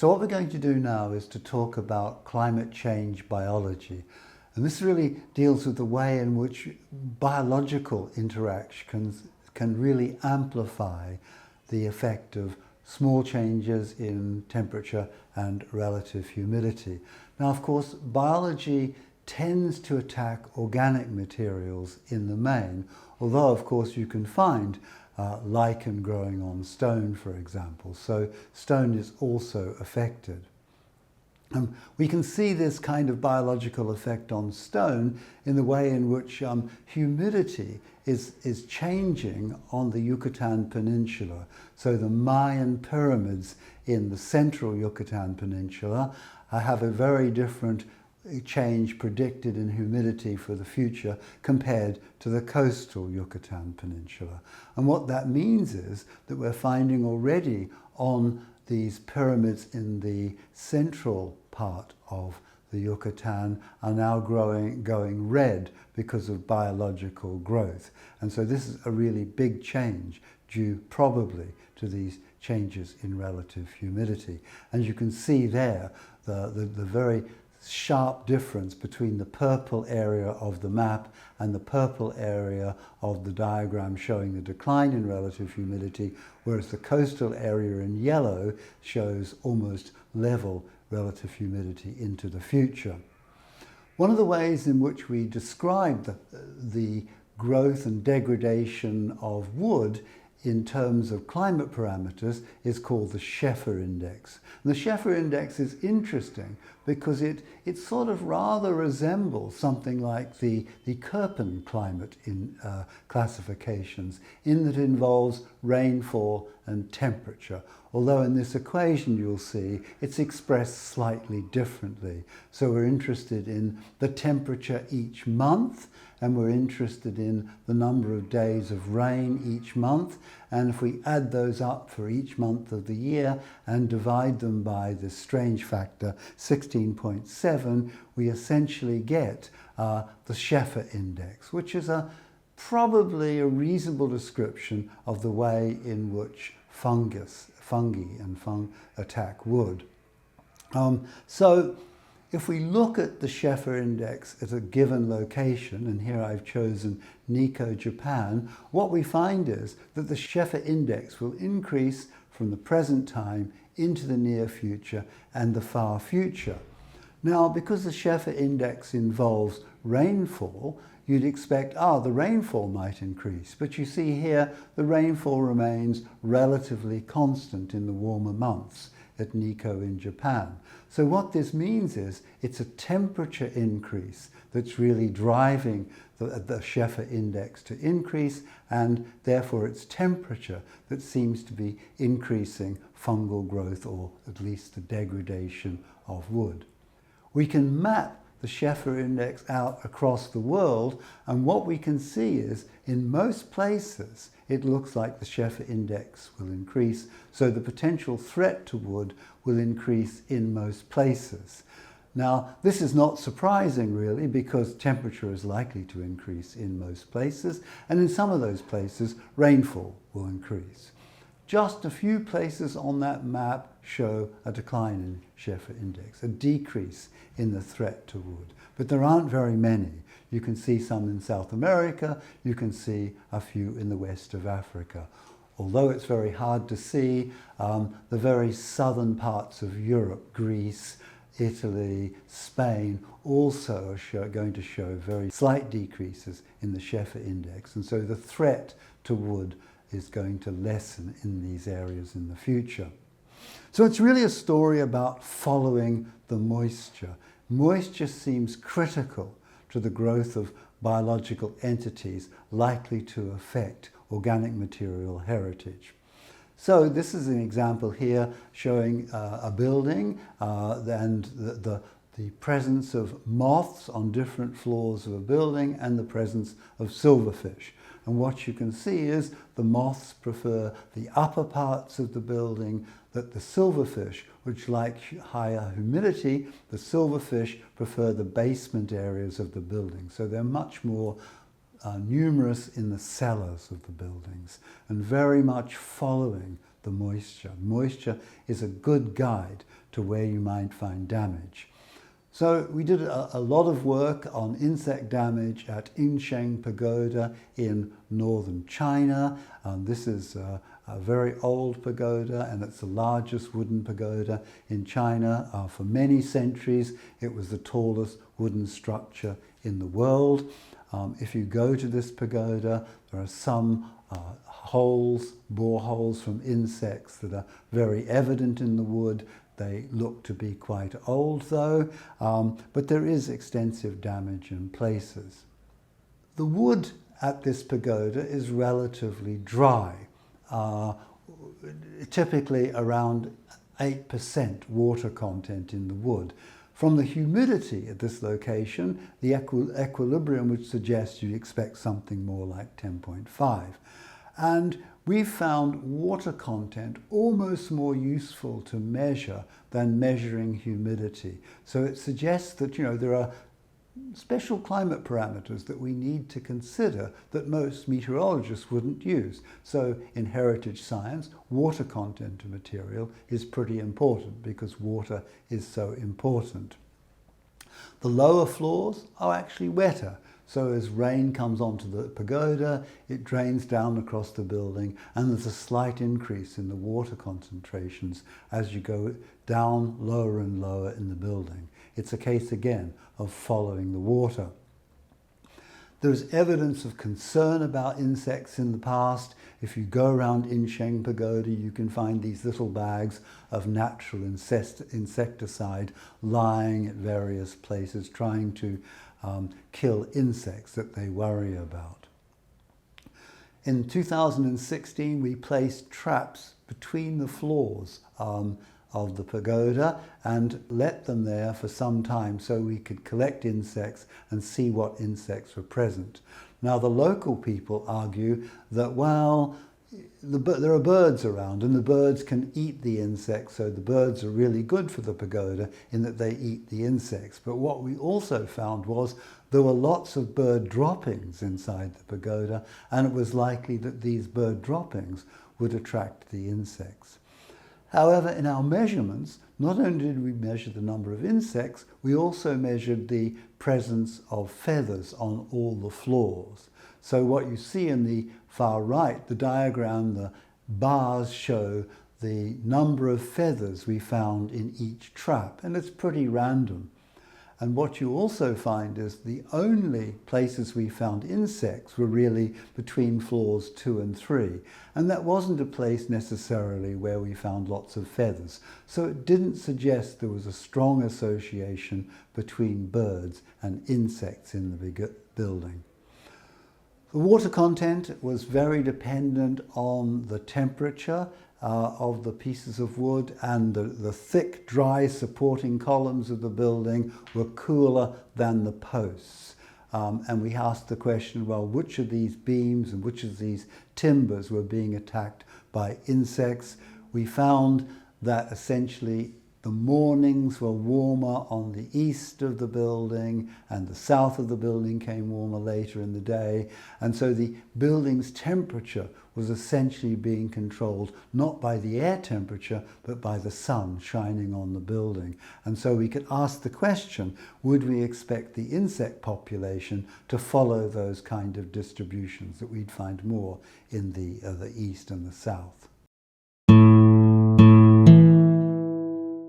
So what we're going to do now is to talk about climate change biology. And this really deals with the way in which biological interactions can really amplify the effect of small changes in temperature and relative humidity. Now, of course, biology tends to attack organic materials in the main, although, of course, you can find lichen growing on stone, for example. So stone is also affected. We can see this kind of biological effect on stone in the way in which humidity is changing on the Yucatan Peninsula. So the Mayan pyramids in the central Yucatan Peninsula have a very different change predicted in humidity for the future compared to the coastal Yucatan Peninsula. And what that means is that we're finding already on these pyramids in the central part of the Yucatan are now going red because of biological growth. And so this is a really big change due probably to these changes in relative humidity. And you can see there the very sharp difference between the purple area of the map and the purple area of the diagram showing the decline in relative humidity, whereas the coastal area in yellow shows almost level relative humidity into the future. One of the ways in which we describe the growth and degradation of wood in terms of climate parameters is called the Sheffer Index. And the Sheffer Index is interesting because it sort of rather resembles something like the Köppen climate in classifications, in that it involves rainfall and temperature. Although in this equation you'll see it's expressed slightly differently. So we're interested in the temperature each month, and we're interested in the number of days of rain each month. And if we add those up for each month of the year and divide them by this strange factor 16.7, we essentially get the Sheffer Index, which is probably a reasonable description of the way in which fungi attack wood. So if we look at the Sheffer Index at a given location, and here I've chosen Nikko, Japan, what we find is that the Sheffer Index will increase from the present time into the near future and the far future. Now, because the Sheffer Index involves rainfall, you'd expect, the rainfall might increase. But you see here, the rainfall remains relatively constant in the warmer months at Nikko in Japan. So what this means is it's a temperature increase that's really driving the Sheffer Index to increase, and therefore it's temperature that seems to be increasing fungal growth, or at least the degradation of wood. We can map the Sheffer Index out across the world, and what we can see is in most places it looks like the Sheffer Index will increase, so the potential threat to wood will increase in most places. Now, this is not surprising really, because temperature is likely to increase in most places, and in some of those places rainfall will increase. Just a few places on that map show a decline in Sheffer Index, a decrease in the threat to wood. But there aren't very many. You can see some in South America, you can see a few in the west of Africa. Although it's very hard to see, the very southern parts of Europe, Greece, Italy, Spain, also are going to show very slight decreases in the Sheffer Index. And so the threat to wood is going to lessen in these areas in the future. So it's really a story about following the moisture. Moisture seems critical to the growth of biological entities likely to affect organic material heritage. So this is an example here showing a building and the presence of moths on different floors of a building and the presence of silverfish. And what you can see is the moths prefer the upper parts of the building, that the silverfish, which like higher humidity, the silverfish prefer the basement areas of the building. So they're much more numerous in the cellars of the buildings and very much following the moisture. Moisture is a good guide to where you might find damage. So we did a lot of work on insect damage at Yinsheng Pagoda in northern China. This is a very old pagoda, and it's the largest wooden pagoda in China. For many centuries, it was the tallest wooden structure in the world. If you go to this pagoda, there are some boreholes from insects that are very evident in the wood. They look to be quite old though, but there is extensive damage in places. The wood at this pagoda is relatively dry, typically around 8% water content in the wood. From the humidity at this location, the equilibrium would suggest you'd expect something more like 10.5. And we've found water content almost more useful to measure than measuring humidity. So it suggests that, there are special climate parameters that we need to consider that most meteorologists wouldn't use. So in heritage science, water content of material is pretty important because water is so important. The lower floors are actually wetter. So as rain comes onto the pagoda, it drains down across the building, and there's a slight increase in the water concentrations as you go down lower and lower in the building. It's a case again of following the water. There's evidence of concern about insects in the past. If you go around Yinsheng Pagoda, you can find these little bags of natural insecticide lying at various places, trying to kill insects that they worry about. In 2016, we placed traps between the floors of the pagoda and let them there for some time so we could collect insects and see what insects were present. Now, the local people argue that, well, there are birds around and the birds can eat the insects, so the birds are really good for the pagoda in that they eat the insects. But what we also found was there were lots of bird droppings inside the pagoda, and it was likely that these bird droppings would attract the insects. However, in our measurements, not only did we measure the number of insects, we also measured the presence of feathers on all the floors. So what you see in the far right, the diagram, the bars show the number of feathers we found in each trap, and it's pretty random. And what you also find is the only places we found insects were really between floors 2 and 3. And that wasn't a place necessarily where we found lots of feathers. So it didn't suggest there was a strong association between birds and insects in the building. The water content was very dependent on the temperature of the pieces of wood, and the thick, dry supporting columns of the building were cooler than the posts. And we asked the question, well, which of these beams and which of these timbers were being attacked by insects? We found that essentially the mornings were warmer on the east of the building, and the south of the building came warmer later in the day. And so the building's temperature was essentially being controlled not by the air temperature, but by the sun shining on the building. And so we could ask the question, would we expect the insect population to follow those kind of distributions that we'd find more in the east and the south?